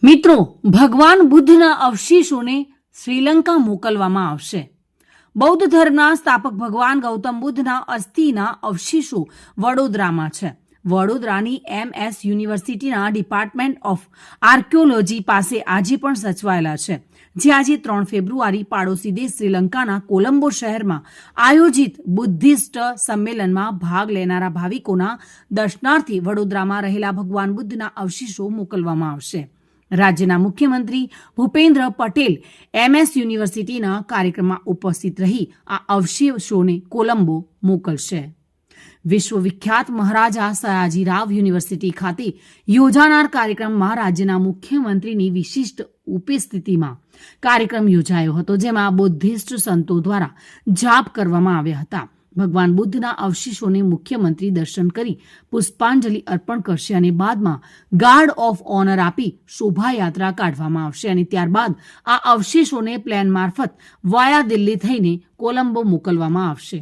મિત્રો, ભગવાન બુદ્ધના અવશેષોને શ્રીલંકા મોકલવામાં આવશે. બૌદ્ધ ધર્મના સ્થાપક ભગવાન ગૌતમ બુદ્ધના અસ્થિના અવશેષો વડોદરામાં છે. વડોદરાની MS યુનિવર્સિટીના ડિપાર્ટમેન્ટ ઓફ આર્કિયોલોજી પાસે આજે પણ સચવાયેલા છે, જે આજે 3 ફેબ્રુઆરી પાડોશી દેશ શ્રીલંકાના કોલંબો શહેરમાં આયોજિત બુદ્ધિસ્ટ સંમેલનમાં ભાગ લેનારા ભાવિકોના દર્શનાર્થે વડોદરામાં રહેલા ભગવાન બુદ્ધના અવશેષો મોકલવામાં આવશે. રાજ્યના મુખ્યમંત્રી ભૂપેન્દ્ર પટેલ MS યુનિવર્સિટીના કાર્યક્રમમાં ઉપસ્થિત રહી આ અવશેષોને કોલંબો મોકલશે. વિશ્વવિખ્યાત મહારાજા સયાજીરાવ યુનિવર્સિટી ખાતે યોજાનાર કાર્યક્રમમાં રાજ્યના મુખ્યમંત્રીની વિશિષ્ટ ઉપસ્થિતિમાં કાર્યક્રમ યોજાયો હતો, જેમાં બુદ્ધિસ્ટ સંતો દ્વારા જાપ કરવામાં આવ્યા હતા. ભગવાન બુદ્ધના અવશેષોને મુખ્યમંત્રી દર્શન કરી પુષ્પાંજલિ અર્પણ કરશે અને બાદમાં ગાર્ડ ઓફ ઓનર આપી શોભાયાત્રા કાઢવામાં આવશે અને ત્યારબાદ આ અવશેષોને પ્લેન મારફત વાયા દિલ્હી થઈને કોલંબો મોકલવામાં આવશે.